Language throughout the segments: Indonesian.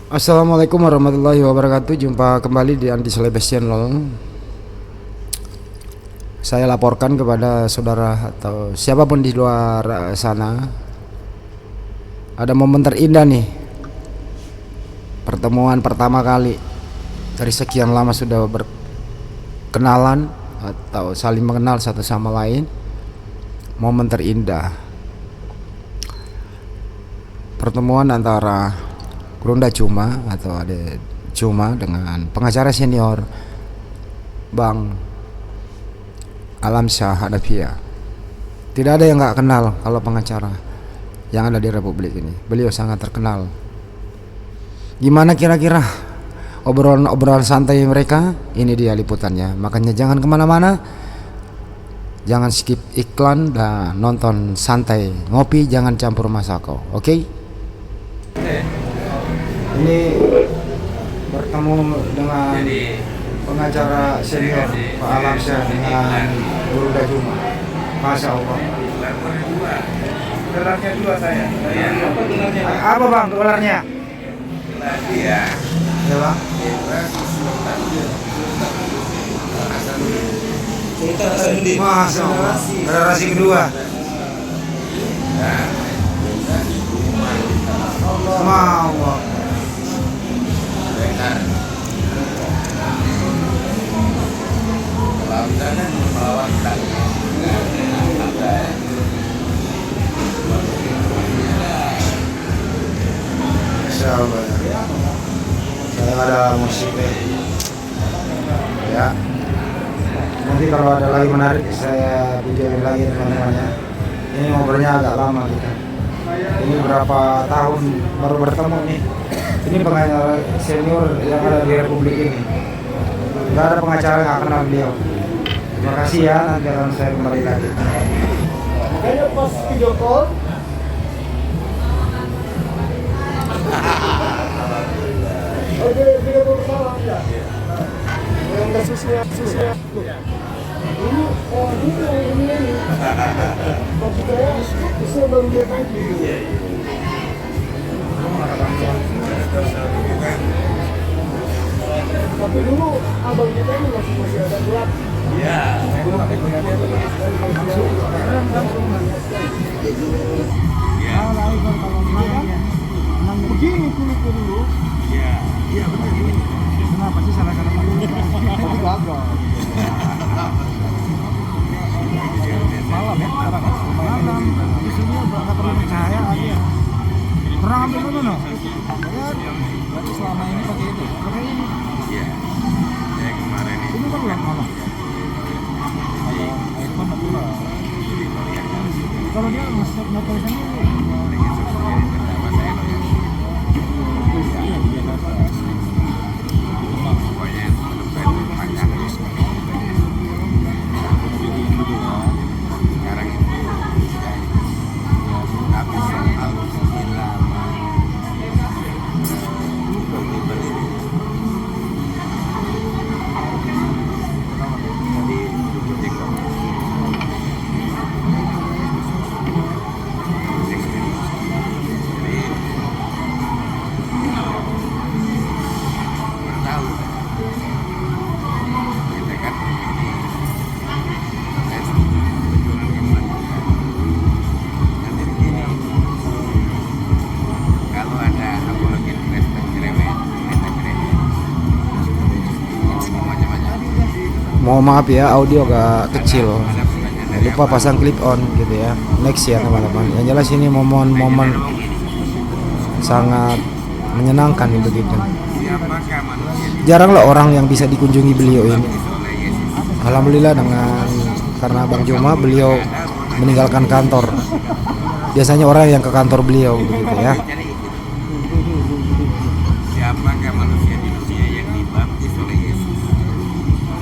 Assalamualaikum warahmatullahi wabarakatuh. Jumpa kembali di Andi Celebestian Channel. Saya laporkan kepada saudara atau siapapun di luar sana, ada momen terindah nih. Pertemuan pertama kali dari sekian lama sudah berkenalan atau saling mengenal satu sama lain. Momen terindah pertemuan antara Gurunda Cuma atau Ade Cuma dengan pengacara senior Bang Alamsyah Hanafiah. Tidak ada yang gak kenal kalau pengacara yang ada di Republik ini. Beliau sangat terkenal. Gimana kira-kira obrolan santai mereka? Ini dia liputannya. Makanya jangan kemana-mana, jangan skip iklan dan nonton santai. Ngopi jangan campur masako. Oke? Ini bertemu dengan pengacara senior Pak Alamsyah dengan Gurunda Cuma. Masya Allah. Gelarnya dua saya. Apa gelarnya? Apa bang gelarnya? Gelar dia. Ya bang. Sultan Hasanuddin. Masya Allah. Generasi kedua. Allah. Masya Allah. Saya nggak ada musiknya. Ya. Nanti kalau ada lagi menarik saya videoin lagi teman-temannya. Ini ngobrolnya agak lama kita. Ini berapa tahun baru bertemu nih. Ini pengacara senior yang ada di Republik ini. Gak ada pengacara yang gak kenal beliau. Terima kasih ya, nanti akan saya kembali lagi. Makanya pas video call oke, video call salah ya. Yang kasusnya ini ini maksud saya baru lihat lagi. Tapi dulu abang kita ini masih ada gelap. Iya. Begini kulitnya dulu. Iya. Iya benar ini. Kenapa sih salah kata tapi gagal. Malam ya, malam. Di sini nggak perlu percaya aja. Pernah ambil dulu no? Berarti selama ini pakai itu, pakai ini. Iya. Saya kemarin Ini kan yang malam. Kalau iPhone natural. Kalau dia nge-set tulisannya Mohon maaf ya, audio agak kecil. Lupa pasang clip on gitu ya. Next ya teman-teman. Yang jelas ini momen-momen sangat menyenangkan begitu. Jarang lah orang yang bisa dikunjungi beliau ini. Alhamdulillah karena Bang Cuma beliau meninggalkan kantor. Biasanya orang yang ke kantor beliau begitu ya. Siapakah manusia di dunia yang dibaptis oleh Yesus?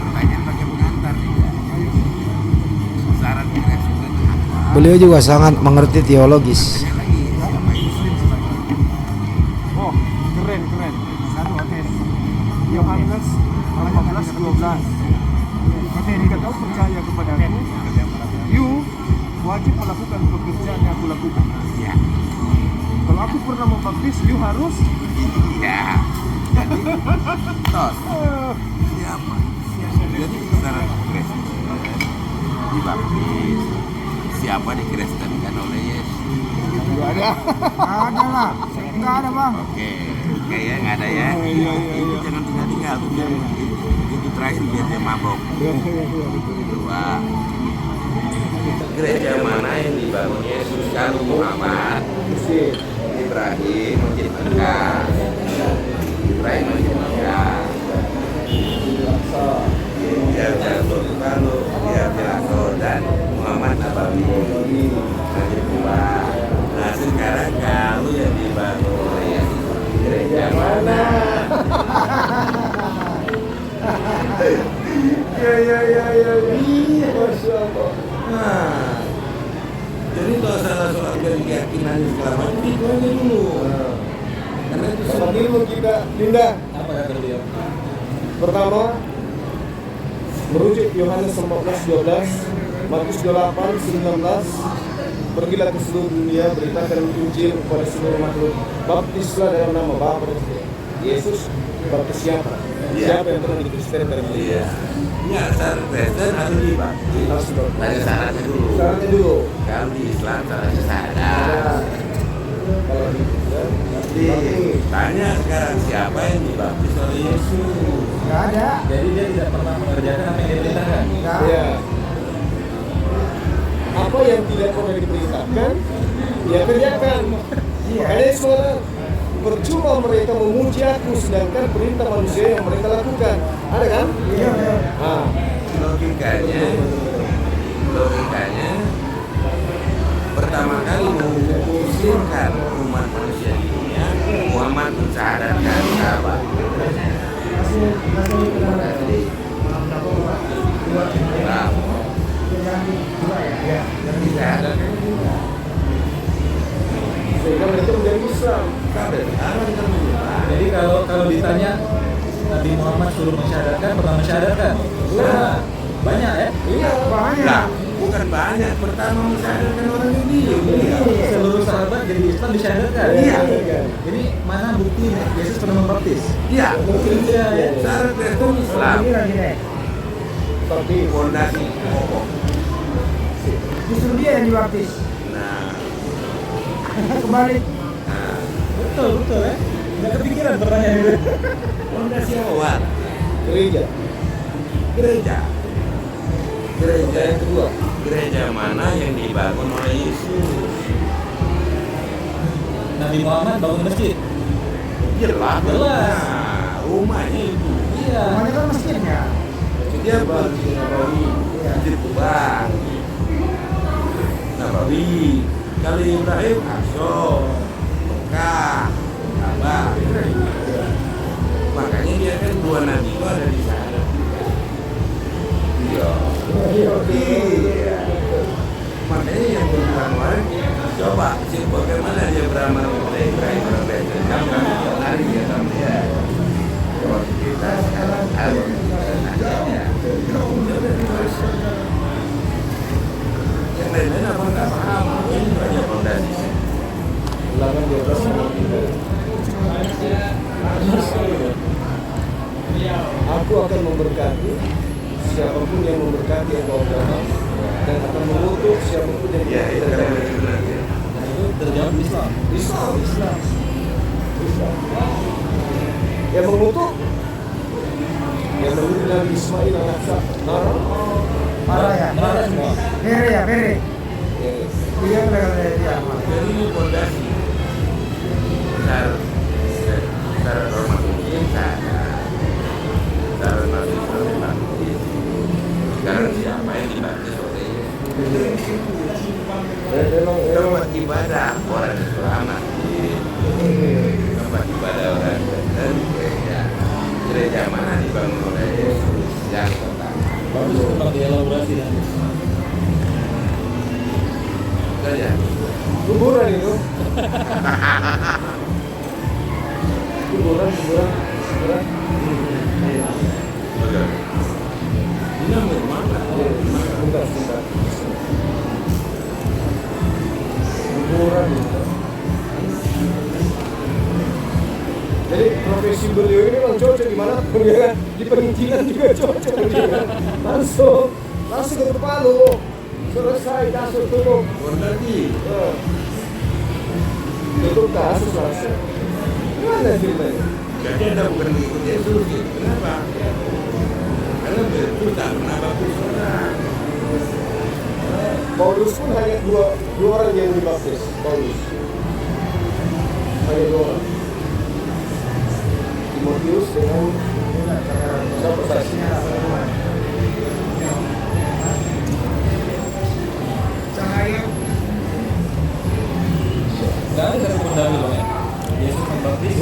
Pertanyaan pakai pengantar tidak? Syarat kita juga. Beliau juga sangat mengerti teologis. oh, keren. Satu oke. Yohanes 14:12. Oke, jika kau percaya kepadaku, you wajib melakukan pekerjaan yang aku lakukan. Ya. Kalau aku pernah membaptis, you harus Ya. Jadi tos. Siapa? Jadi saudara Kristen dibaptis. Siapa dikristenkan oleh Yesus? nggak ada. Ada lah, nggak ada bang. Oke, kayaknya nggak ada ya. Iya. Itu jangan tinggal tuh biar itu terakhir biar dia mabok. Dua. Gereja mana yang dibangun Yesus? Kalau Muhammad, Ibrahim, Masjid Mekah. Ibrahim Masjid Mekah. Ya jatuh kalau ya Pilato dan Muhammad Nabawi Masjid Kuba. Nah sekarang kalau yang dibangun oleh Yesus gereja mana? Iya, Masya Allah. Nah, jadi kalau salah soal keyakinan selama ini itu aja dulu. Karena itu Seperti itu kita pindah. Apa kata beliau? Pertama, merujuk Yohanes 14:12, Matius 28:19. Pergilah ke seluruh dunia, beritakan Injil kepada seluruh makhluk. Baptislah dalam nama Bapa dan Putra. Yesus baptis siapa? Iya. Siapa yang telah dikristenkan? iya. Ya, syarat Kristen harus dibaptis. Harus dibaptis. Ada syaratnya dulu. Syaratnya dulu. Kalau di Islam syaratnya sadar. Kalau di Tanya sekarang siapa yang dibaptis oleh Yesus? Nggak ada. Jadi dia tidak pernah mengerjakan apa yang dia perintahkan. Ya. Apa yang tidak pernah diperintahkan, dia kerjakan. Makanya semua percuma mereka memuji aku sedangkan perintah manusia yang mereka lakukan. Ada kan? Iya. Nah, Logikanya pertama kali mengusulkan umat manusia di dunia, Muhammad mensyahadatkan Ka'bah. Nah, yang disyahadatkan juga. sehingga mereka menjadi Islam. Sampai sekarang kan menyebar. Jadi kalau ditanya Nabi Muhammad suruh mensyahadatkan, pernah mensyahadatkan? Nah, banyak ya? Iya, banyak. Nah, bukan banyak. Pertama mensyahadatkan orang ini. Iya. Seluruh sahabat jadi Islam disyahadatkan. Iya. Jadi mana bukti Yesus pernah membaptis? Iya. Iya. Syarat Kristen Islam. Tapi Fondasi pokok. Justru dia yang dibaptis. Nah, Kebalik. nah, Betul ya. Nggak kepikiran pertanyaan itu. fondasi awal gereja. gereja. Gereja Yang kedua, gereja mana yang dibangun oleh Yesus? Nabi Muhammad bangun masjid. Jelas. Jelas. Nah, rumahnya itu. Iya. Namanya kan masjidnya. Dia Masjid Nabawi, Masjid Kuba, Nabawi. Kalau Ibrahim Asyok, Mekah, Ka'bah. Makanya dia kan dua nabi itu ada di sana. Iya. Iya. Makanya yang berbulan kemarin coba sih bagaimana dia beramal kepada Ibrahim berbeda. Kamu kan tiap hari dia sama dia. Kalau kita sekarang ada nasihatnya. Yang lain-lain apa nggak paham? Ini banyak fondasinya. Ulangan 12 sama 3. Aku akan memberkati siapapun yang memberkati engkau agama dan akan mengutuk siapapun yang Ya itu kan yang benar. Nah, itu terjawab di Islam. Islam. Yang mengutuk Nabi Ismail anak Sara. Parah ya. Marah semua. Bere ya, bere. Dia udah dia. Jadi ini fondasi. Secara norma mungkin sana. Secara nasional memang. Sekarang siapa yang dibaptis oleh tempat ibadah orang Islam tempat ibadah orang Kristen gereja mana dibangun oleh Yesus yang pertama Bagus tempat dielaborasi ya. saja Kuburan itu. Kuburan. betul ini ambil mana Bentar. Kuburan itu. dimanapun ya kan, di penginjilan juga cocok ya kan. Langsung ke Palu, selesai kasus tutup. Berarti Tutup kasus langsung. Gimana ceritanya? jadi Anda bukan mengikuti Yesus gitu. Kenapa? Karena betul tak pernah baptis orang. Paulus pun hanya dua orang yang dibaptis. Paulus hanya 2 orang. Timotius dengan siapa saksinya? Nggak ada satu pendahulu loh ya. Yesus membaptis,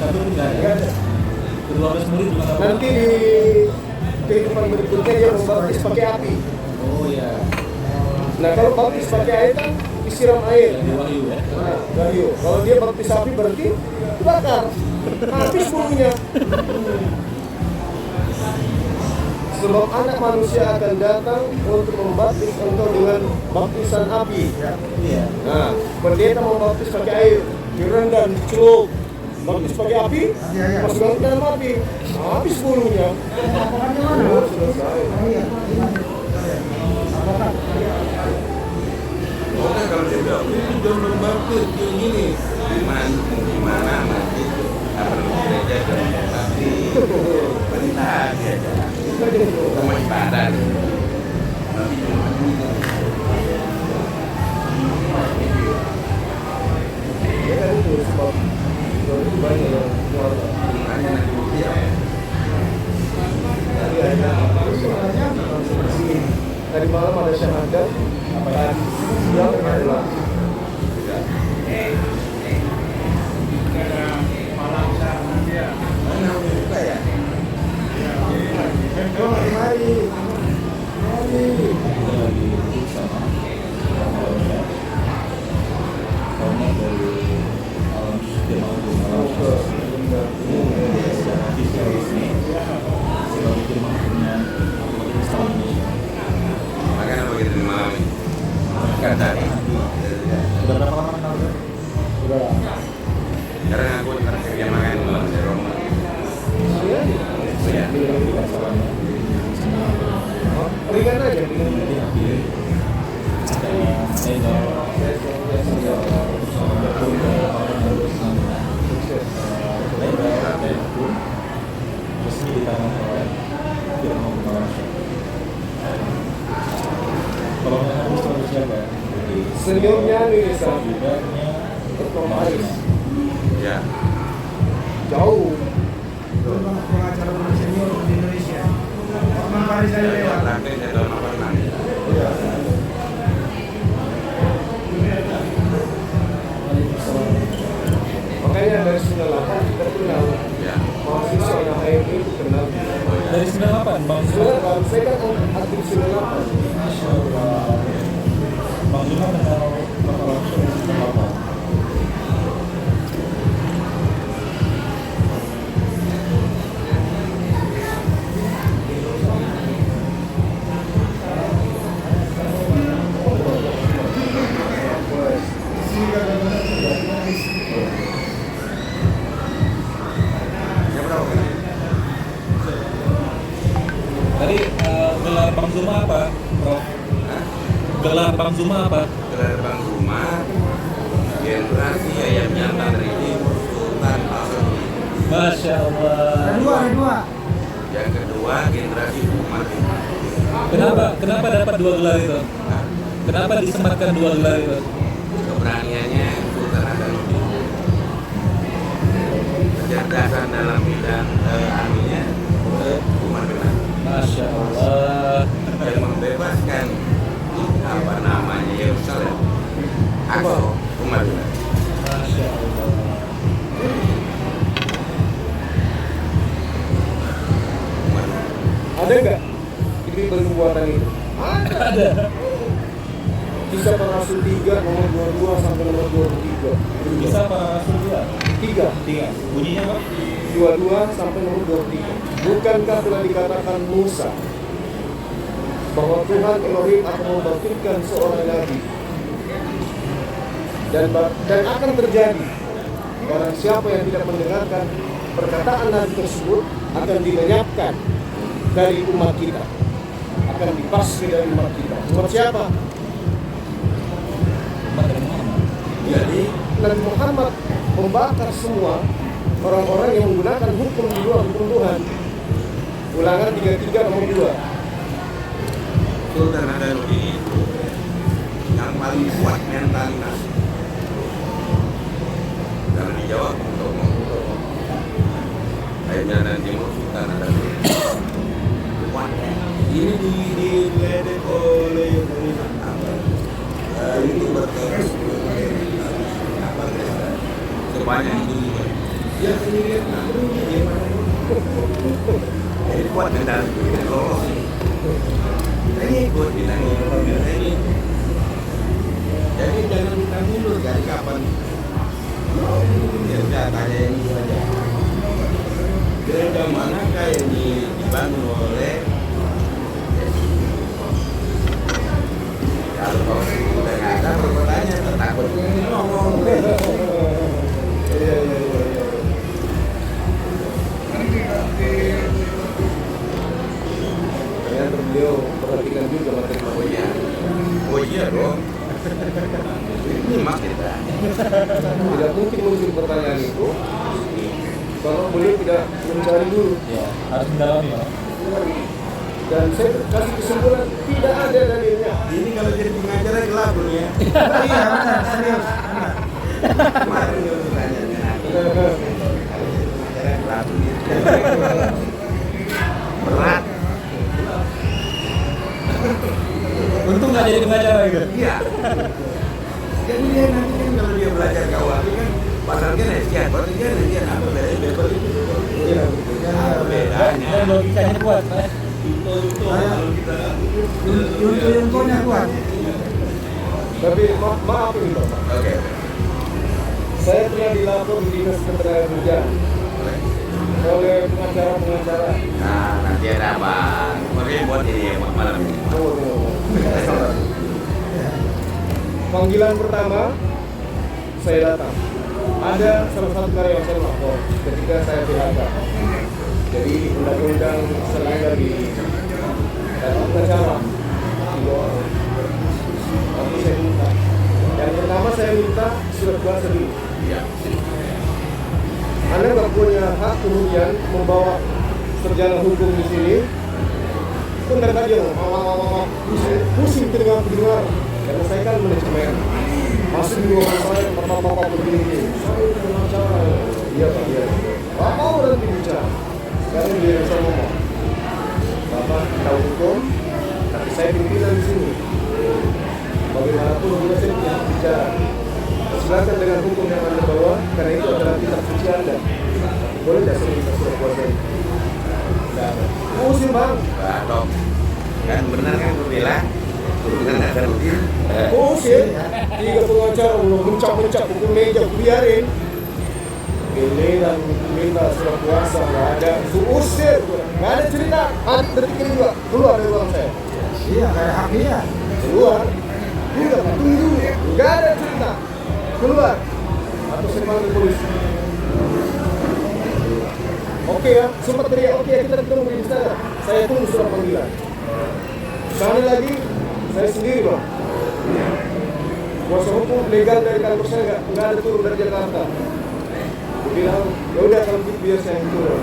satu nggak ada. Kedua belas murid juga nggak Nanti di kehidupan berikutnya dia membaptis pakai api. Oh ya, Nah kalau baptis pakai air kan disiram air. yang di Wahyu ya. Nah, Wahyu. Kalau dia baptis api berarti dibakar. Habis bulunya. Sebab anak manusia akan datang untuk membaptis engkau dengan baptisan api. Iya. Nah, pendeta membaptis pakai air, direndam, dicelup. Baptis pakai api, masukkan ke dalam api. Habis bulunya. Oh, selesai. Pokoknya kalau dia bilang, itu jangan baptis kayak gini. Gimana nanti apa gereja dan baptis perintah aja. Sama ibadah. Nanti cuma Ya kan itu sebab itu banyak yang jual. hanya nanti bukti ya. Tadi ada tadi malam ada syahadat. Tadi siang adalah Mana udah buka ya? mari. Kita lagi sama karena dari alam suci maupun alam secara resmi sebagai firman Tuhan Islam Indonesia. Makanya begitu malam ini. Kan tadi. Sudah berapa lama kenal? Udah. Karena aku terakhir yang makan malam di Roma. Ya. Ringan aja. Senyumnya nih sama otomatis Ya. jauh. pengacara senior di Indonesia. Osman Faris saya lewat. Terakhir saya dalam apa nanti. Makanya dari 98 kita kenal. Ya. Mahasiswa yang HMI itu kenal. Dari 98 Bang Zuma. Sebenarnya saya kan aktif 98. Masya Allah. Bang Zuma kenal Bapak langsung dari 98. Tadi gelar Bang Zuma apa, Prof? Hah? Gelar Bang Zuma apa? Gelar Bang Rumah generasi ayam jantan ini Sultan Al-Sabri. Masya Allah. Ada 2. Yang kedua generasi Umar bin Khattab. Kenapa dapat 2 gelar itu? Nah, Kenapa disematkan 2 gelar itu? keberaniannya Sultan Hasanuddin, kecerdasan dalam bidang anunya Umar bin Khattab, Masya Allah. yang membebaskan apa namanya Yerusalem Aqsa Umar bin Khattab. Masya Allah. Umar bin Khattab. Ada nggak ini perbuatan itu? Ada. Kisah para Rasul 3 nomor 22 sampai nomor 23. Bisa para Rasul 2? 3 Bunyinya apa? 22 sampai nomor 23. Bukankah telah dikatakan Musa bahwa Tuhan Elohim akan membangkitkan seorang nabi dan akan terjadi barang siapa yang tidak mendengarkan perkataan Nabi tersebut akan dilenyapkan dari umat kita, akan dibasmi dari umat kita. Umat siapa? Jadi Nabi Muhammad membakar semua orang-orang yang menggunakan hukum di luar hukum Tuhan. Ulangan 33 nomor 2. Sultan Adaluddin itu yang paling kuat mentalitas. Karena di Jawa untuk akhirnya dan Timur Sultan Adaluddin kuat. Ini diledek oleh itu berkeras apa sebanyak itu juga. Dia sendirian jadi kuat dan lolos. Ini ikut kita ini. Jadi jangan kita mundur dari kapan. Ya sudah tanya ini saja. Gereja manakah yang dibangun oleh kalau kau sudah nggak ada bertanya takut ngomong. Ternyata beliau perhatikan juga materi-materinya. Oh iya dong. Ini mas kita. Tidak mungkin muncul pertanyaan itu kalau beliau tidak mencari dulu. Ya, harus mendalami ya. Dan saya kasih kesimpulan tidak ada dalilnya. Ini kalau jadi pengacara gelap dunia. Iya benar, serius. Benar. Kemarin dia bertanya dengan aku. Kalau jadi pengacara gelap dunia. Berat. Untung nggak jadi pengacara gitu. Iya. Jadi dia nanti kan kalau dia belajar KUHP kan pasal kan sekian, berarti dia sekian apa bedanya bebas itu? Iya. Apa bedanya? Dan logikanya kuat. Kalau kita Ilmunya kuat. Tapi maaf ini Bapak. oke. Saya pernah dilapor di Dinas Ketenagakerjaan oleh pengacara-pengacara. Nah, nanti ada apa? Makanya buat ini malam ini. Panggilan pertama saya datang. Ada salah satu karyawan saya lapor ketika saya PHK. Jadi undang-undang selanggar di pengacara. Tapi saya minta. Yang pertama saya minta surat kuasa dulu. Iya. Anda nggak punya hak kemudian membawa sarjana hukum di sini. Bentar aja, pusing pendengar. Karena saya kan manajemen. Masuk di ruangan saya, bapak begini. Saya pengacara. Iya Pak, iya. Bapak mau nanti bicara. Sekarang dia yang saya ngomong. Bapak tahu hukum, tapi saya pimpinan di sini. Bagaimanapun juga saya punya hak bicara. Silakan dengan hukum yang Anda bawa, karena itu adalah kitab suci Anda. Boleh tidak saya minta surat kuasa ini? Tidak ada. Pusing Bang. Pak Dok, kan benar kan gue bilang Sultan Adaluddin. Pusing. Tiga pengacara belum mencap-mencap hukum meja, biarin. Giliran minta surat kuasa, nggak ada. Usir, nggak ada cerita. Detik ini juga keluar dari ruang saya. Iya kayak hak dia. Keluar. Udah, tunggu. Nggak ada cerita. Keluar. Atau saya panggil polisi. Oke ya, sempat teriak, oke kita ketemu di istana. Saya tunggu surat panggilan. Sekali lagi, saya sendiri Bang. Kuasa hukum legal dari kantor saya nggak ada turun dari Jakarta. Dia bilang, ya udah kalau gitu biar saya yang turun.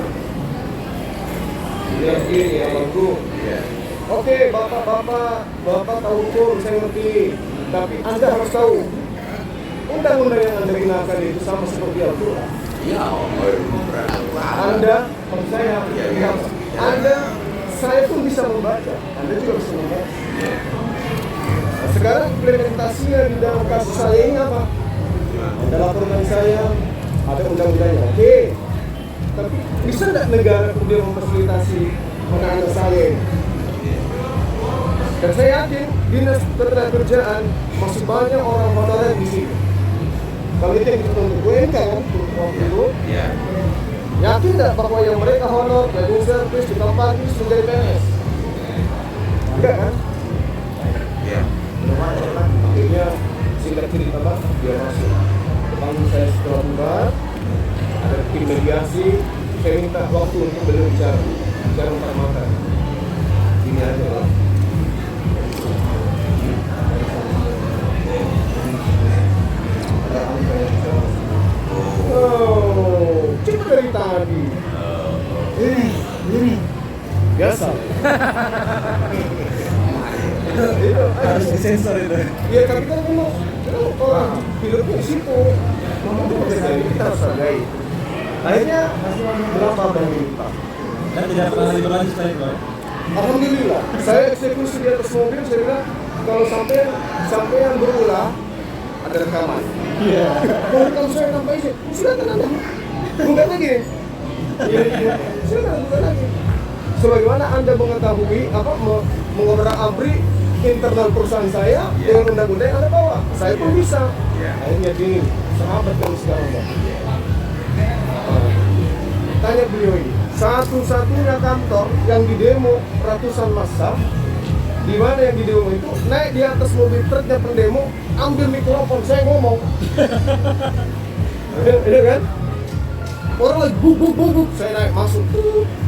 Dia begini ya Bangku. Iya. Oke, bapak tahu hukum, saya ngerti. Tapi Anda harus tahu, undang-undang yang Anda gunakan itu sama seperti Al-Quran. Iya, Anda, maksud saya, Anda, saya pun bisa membaca. Anda juga bisa membaca. Nah, sekarang implementasinya di dalam kasus saya ini apa? Ada laporan saya, ada undang-undangnya. Oke, tapi bisa tidak negara kemudian memfasilitasi anak-anak saya ini? Dan saya yakin Dinas Ketenagakerjaan masih banyak orang honorer di sini. Kalau itu yang kita untuk UMK kan, waktu itu. Iya. Yakin tidak bahwa yang mereka honor, yang servis, tukang parkir menjadi PNS? Enggak kan? Iya. Akhirnya singkat cerita Pak, dia masuk. Panggil saya setelah bubar, ada tim mediasi, Saya minta waktu untuk beliau bicara empat mata. Ini aja lah. Oh, cepat dari tadi. Ini. Biasa. Itu Harus disensor itu. ya tapi kan memang kalau pilotnya di situ memang itu pekerjaan kita harus hargai. Akhirnya berapa banyak kita? Dan tidak pernah libur lagi setelah itu. Alhamdulillah, saya eksekusi di atas mobil, saya bilang kalau sampai yang berulah ada rekaman. Iya. Kalau saya tambah isi, silakan Anda gugat lagi. Iya. Silakan gugat lagi. Sebagaimana Anda mengetahui apa mengobrak-abrik internal perusahaan saya dengan undang-undang yang Anda bawa, saya pun bisa. Akhirnya gini, sahabat kami sekarang. Tanya beliau ini, satu-satunya kantor yang didemo ratusan massa, di mana yang didemo itu naik di atas mobil truknya pendemo, ambil mikrofon, saya ngomong. Ini kan? Orang lagi buk, saya naik masuk,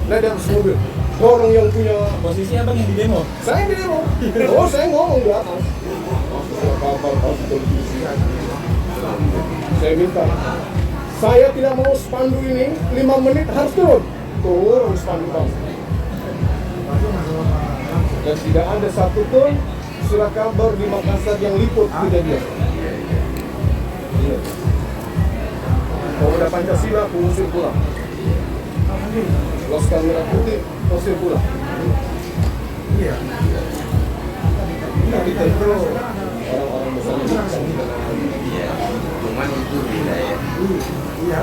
naik di atas mobil. Orang yang punya Posisi abang yang di demo. saya di demo. Oh, saya ngomong di atas. Saya minta. Saya tidak mau spanduk ini 5 menit harus turun spanduk kamu. Dan tidak ada satupun surat kabar di Makassar yang liput kejadian. Iya. Pemuda Pancasila usir pulang. Laskar Merah Putih usir pulang. Iya. Nah, kita itu orang-orang besar kita. Iya, cuman itu beda ya. Iya,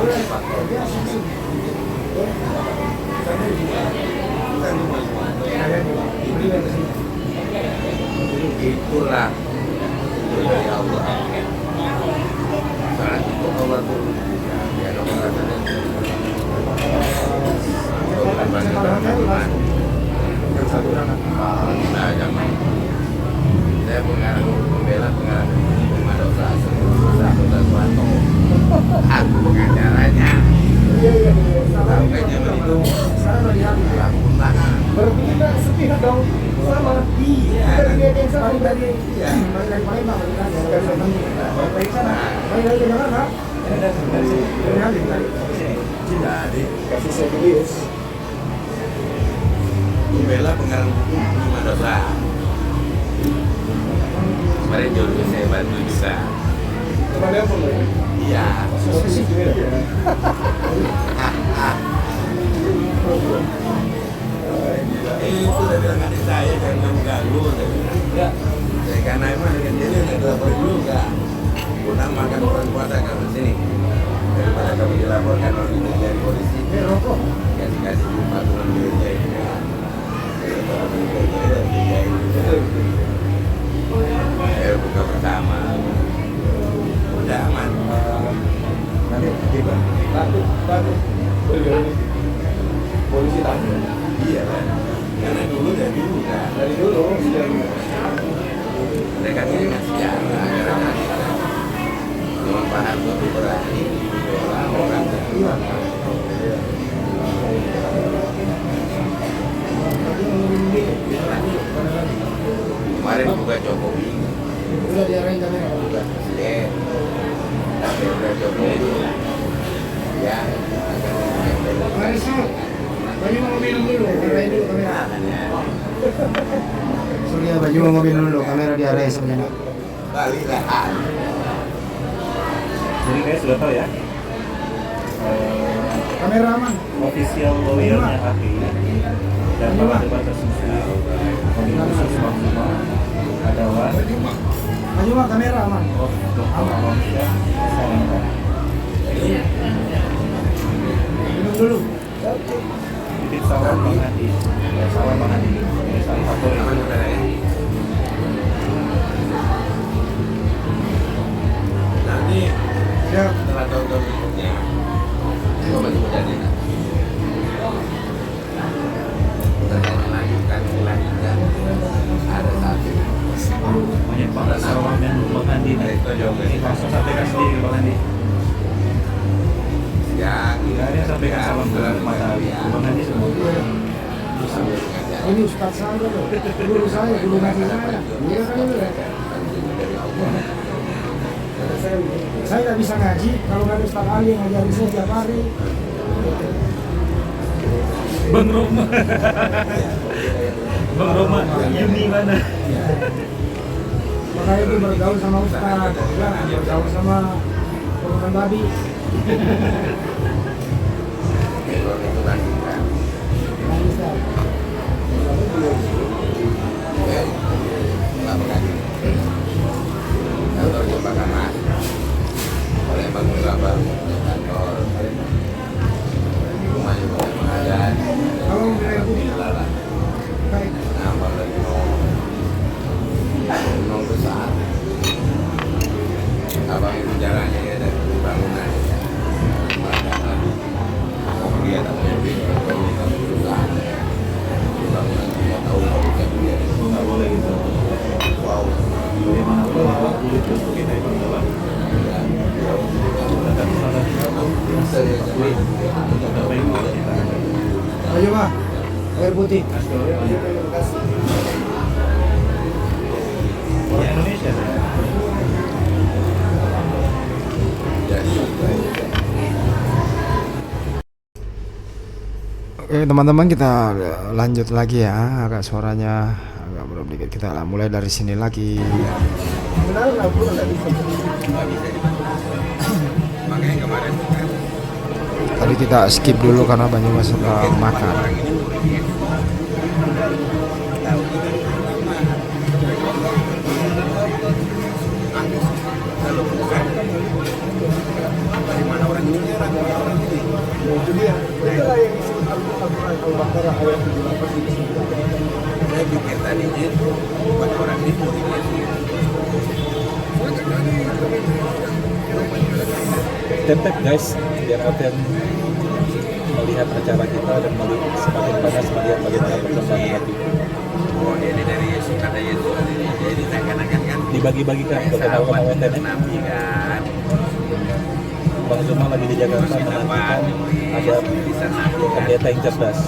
Itulah itu dari Allah. Saat itu Allah turun. Ya, Allah katanya. Nah, zaman saya membela pengarang rumah dosa Dosa Suwanto. Aku pengacaranya. Tahu kan zaman itu lampun banget. Berarti kita sepihak dong, sama. Iya. Kita niat yang sama. Balik dari Palembang, balik dari Jakarta. Jadi Kasih saya tulis. membela pengarang buku rumah dosa. Kemarin jodoh saya bantu juga. Teman apa lagi? Iya. Posisi ini ya. Itu udah bilang adik saya jangan kamu ganggu. Enggak. Saya karena emang dengan dia nggak dilapor juga. Guna makan orang puasa kamu sini. Daripada kamu dilaporkan orang itu dari polisi. Kasih jumpa dengan gereja ini. Ayo buka bersama. Udah aman. Nanti tiba. Takut. Bagaimana? Polisi takut. Iya kan. Karena dulu dari dulu kan. Dari dulu sudah. Mereka punya sejarah. Karena cuma Pak Harto berani orang kemarin juga Jokowi Udah diarahin kamera. juga presiden tapi udah Jokowi ya Marisa, Baju mau minum dulu, diarahin dulu kamera. Surya, Baju mau minum dulu, kamera diarahin sebenarnya. balik lah. Jadi kayak sudah tahu ya. Kamera aman. Official lawyernya API dan debat tersebut mobil khusus maksimal adalah Baju mah kamera aman. Prof. Dr. Alonsyah Salingka. Minum dulu. Titip salam Bang Adi. Ya, salam Bang Adi. Ini salah satu Aman yang udah ya. Nanti Siap. setelah tahun-tahun berikutnya coba jadi lanjutkan ada satu banyak banget salam dan Bang Adi. Ini langsung sampaikan sendiri Bang Adi. Ya, ada sampaikan salam kepada Bang Haji semua. Ini Ustaz saya loh, guru saya, guru ngaji saya. Iya kan itu ya. Saya nggak bisa ngaji kalau nggak ada Ustaz Ali yang ngajarin saya tiap hari. Bang Roma. Bang Roma, Yuni mana? Makanya itu bergaul sama Ustaz, ya, bergaul sama turunan babi. itu lagi kan. Nah, Ustaz. Nggak berani. Kantor coba kamar. Oleh bangun kabar kantor. Rumah juga mengajar. Kalau wilayah putih, Lalat. baik. Nambah lagi nong besar. Abang itu jalannya ya dari bangunan ya. Oh dia tak boleh perusahaan. Bangunan dia tahu kalau dia punya. Nggak boleh gitu. Wow. Gimana kalau kulit itu kita itu adalah terbaik buat kita. Ayo Pak, air putih. Orang Indonesia. Oke teman-teman, kita lanjut lagi ya. Agak suaranya agak belum dikit. Kita mulai dari sini lagi. Benar nggak bro, nggak bisa. Makanya kemarin Tadi kita skip dulu karena Banyumas sedang makan. Itu dia. Itulah yang disebut Al-Quran Al-Baqarah ayat 78 di sini. saya pikir tadinya buat orang ini Tap guys, biar kalian melihat acara kita dan melihat semakin panas melihat bagaimana perkembangan hati. oh ini dari Yesus kata Yesus jadi seakan-akan kan Dibagi-bagikan ke kawan-kawan konten. Nabi kan Bang Zuma lagi di Jakarta menantikan ada pendeta yang cerdas.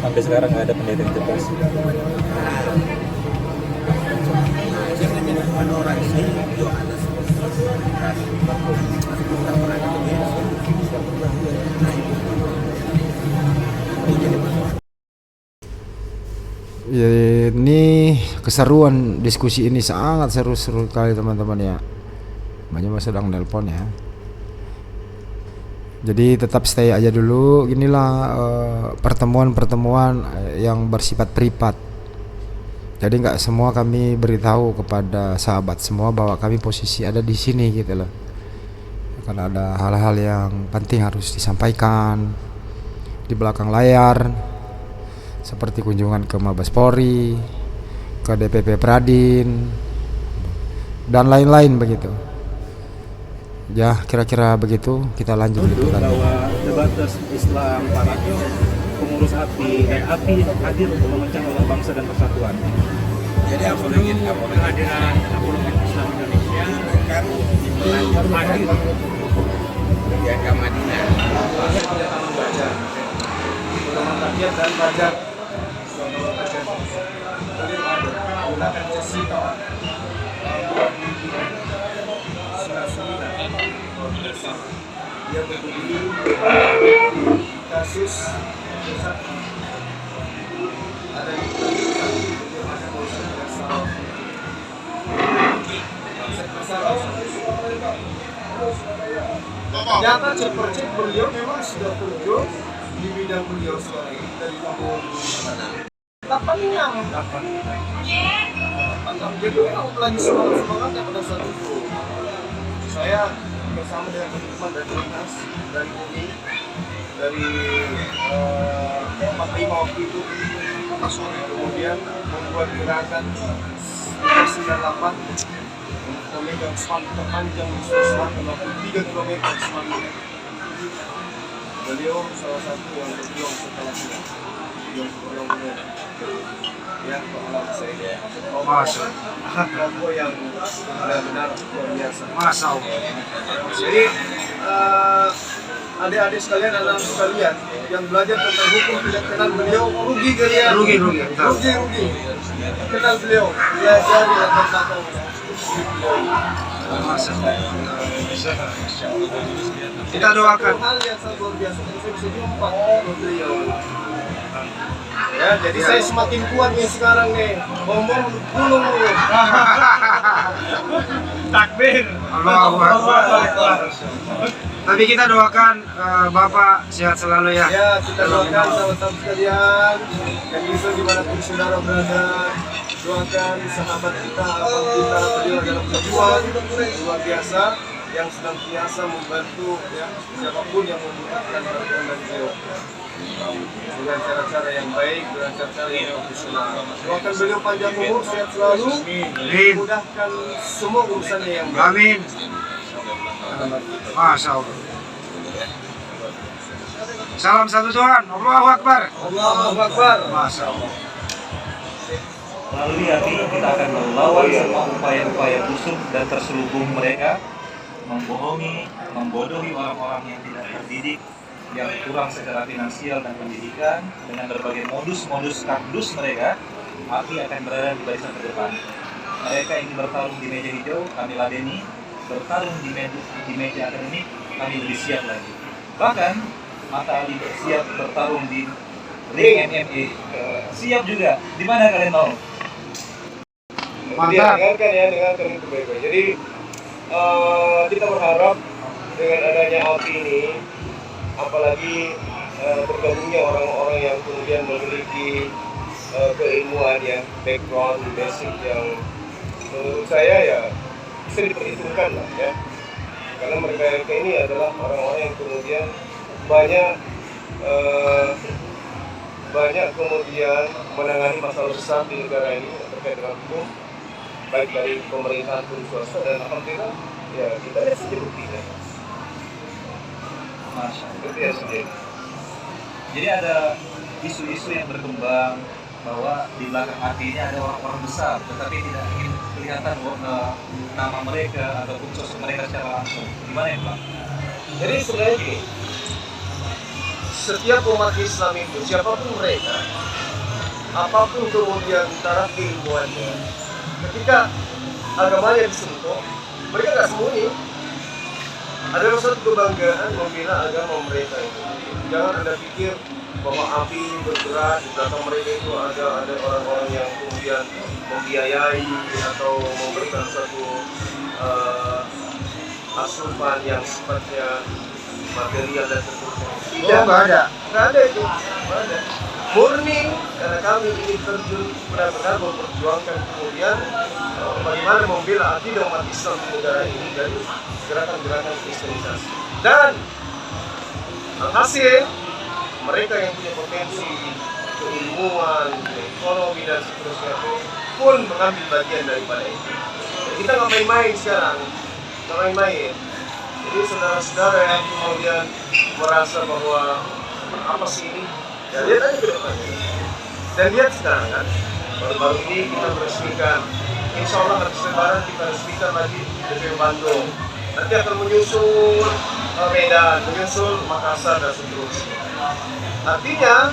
Sampai sekarang nggak ada pendeta yang cerdas. ada orang ini Yohanes Ya, ini keseruan diskusi ini sangat seru-seru kali teman-teman ya. Banyumas sedang nelpon ya. Jadi tetap stay aja dulu. Inilah pertemuan-pertemuan yang bersifat privat. Jadi nggak semua kami beritahu kepada sahabat semua bahwa kami posisi ada di sini gitu loh. Karena ada hal-hal yang penting harus disampaikan di belakang layar, seperti kunjungan ke Mabes Polri, ke DPP Pradin, dan lain-lain begitu. Ya kira-kira begitu. Kita lanjut liputannya. Bahwa debat Islam para pengurus API dan API hadir untuk memecah belah bangsa dan persatuan. jadi apalagi kehadiran apologet Islam Indonesia kan hadir di Agama Madinah Taman Baca. Taman Rakyat dan Baca. Gunakan sesi yang berjudul kasus ada di ternyata cek beliau memang sudah terjun di bidang beliau sekarang ini dari tahun 86. Jadi memang lagi semangatnya pada saat itu. Saya bersama dengan teman-teman dari Dinas, dari UI, dari Pak Lima waktu itu, kemudian membuat gerakan 98 memegang spanduk terpanjang di Islam 23 km spanduk. Beliau salah satu yang berjuang setelah kita, yang berjuang ya pengalaman saya. Masya Allah, yang benar-benar luar biasa. Masya Allah. Jadi adik-adik sekalian, anak sekalian yang belajar tentang hukum tidak kenal beliau, rugi kalian. Rugi. Kenal beliau, pelajari latar belakang. Kita doakan. Hal yang sangat luar biasa, saya bisa jumpa beliau. Ya, jadi saya semakin kuat nih sekarang nih. Ngomong pulung nih. Takbir. Allahu Akbar. Tapi kita doakan Bapak sehat selalu ya. Ya, kita doakan sahabat-sahabat sekalian yang bisa dimanapun saudara berada. Doakan sahabat kita, abang kita, beliau adalah perempuan luar biasa yang senantiasa membantu ya siapapun yang membutuhkan bantuan dari beliau dengan cara-cara yang baik, dengan cara-cara yang profesional. Doakan beliau panjang umur, sehat selalu, mudahkan semua urusannya yang baik. Amin. Masya Allah. Salam satu Tuhan. Allahu Akbar. Allahu Akbar. Masya Allah. Melalui hati kita akan melawan semua upaya-upaya busuk dan terselubung mereka, membohongi, membodohi orang-orang yang tidak terdidik, yang kurang secara finansial dan pendidikan. Dengan berbagai modus-modus kardus mereka, api akan berada di barisan terdepan. Mereka ingin bertarung di meja hijau, kami ladeni. Bertarung di meja akademik, kami lebih siap lagi. Bahkan Mata Ali siap bertarung di ring MMA. Siap juga. Di mana kalian mau? Mantap. Dengarkan itu baik-baik. Jadi kita berharap dengan adanya api ini, apalagi bergabungnya orang-orang yang kemudian memiliki keilmuan yang background basic yang menurut saya ya bisa diperhitungkan lah ya, karena mereka ini adalah orang-orang yang kemudian banyak kemudian menangani masalah besar di negara ini terkait dengan hukum, baik dari pemerintahan pun swasta, dan alhamdulillah ya kita lihat saja buktinya. Seperti ya sendiri. Jadi ada isu-isu yang berkembang bahwa di belakang hati ini ada orang-orang besar, tetapi tidak ingin kelihatan nama mereka ataupun sosok mereka secara langsung. Gimana ya Pak? Jadi sebenarnya gini, setiap umat Islam itu, siapapun mereka, apapun kemudian taraf keilmuannya, ketika agamanya disentuh, mereka nggak sembunyi. Ada satu kebanggaan membela agama mereka itu. Jangan Anda pikir bahwa api ini bergerak di belakang mereka itu ada orang-orang yang kemudian membiayai atau memberikan satu asupan yang sifatnya material dan seterusnya. Tidak, nggak ada. Nggak ada itu. Nggak ada. Murni karena kami ini terjun benar-benar memperjuangkan kemudian bagaimana membela akidah umat Islam di negara ini dari gerakan-gerakan kristenisasi. Dan alhasil mereka yang punya potensi keilmuan, ekonomi dan seterusnya pun mengambil bagian daripada itu. Jadi kita nggak main-main sekarang, nggak main-main. Jadi saudara-saudara yang kemudian merasa bahwa apa sih ini, ya lihat aja ke depannya. Dan lihat sekarang kan, baru-baru ini kita meresmikan, insya Allah hari Lebaran kita resmikan lagi DPU Bandung. Nanti akan menyusul Medan, menyusul Makassar dan seterusnya. Artinya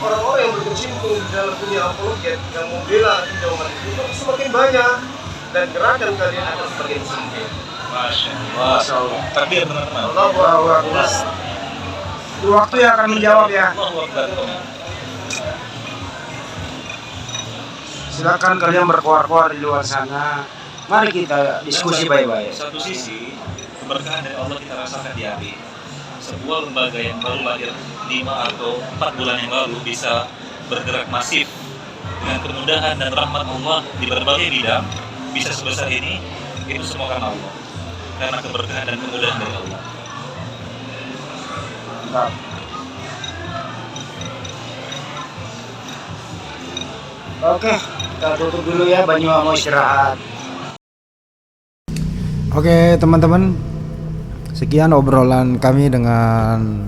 orang-orang yang berkecimpung di dalam dunia apologet yang membela akidah umat itu semakin banyak dan gerakan kalian akan semakin sempit. Masya Allah. Takbir teman-teman. Allahu Akbar. Waktu yang akan menjawab ya. Allahu Akbar. Silakan kalian berkuar-kuar di luar sana. Mari kita diskusi baik-baik. Satu sisi, keberkahan dari Allah kita rasakan di hati. Sebuah lembaga yang baru lahir 5 atau 4 bulan yang lalu bisa bergerak masif dengan kemudahan dan rahmat Allah di berbagai bidang, bisa sebesar ini, itu semua karena Allah, karena keberkahan dan kemudahan dari Allah. Mantap. Oke, kita tutup dulu ya, Banyu mau istirahat. Oke teman-teman, sekian obrolan kami dengan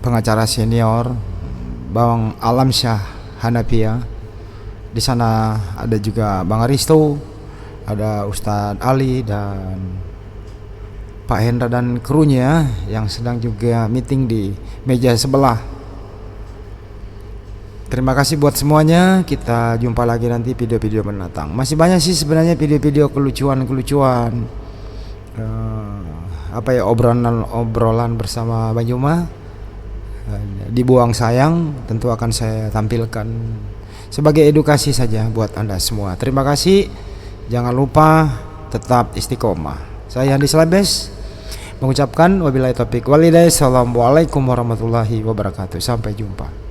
pengacara senior Bang Alamsyah Hanafiah. Di sana ada juga Bang Aristo, ada Ustadz Ali dan Pak Hendra dan krunya yang sedang juga meeting di meja sebelah. Terima kasih buat semuanya. Kita jumpa lagi nanti video-video mendatang. Masih banyak sih sebenarnya video-video kelucuan-kelucuan. Obrolan bersama Banyuma. Dibuang sayang tentu akan saya tampilkan sebagai edukasi saja buat Anda semua. Terima kasih. Jangan lupa tetap istiqomah. Saya Andi Slabes mengucapkan wabillahi taufik walhidayah. Assalamualaikum warahmatullahi wabarakatuh. Sampai jumpa.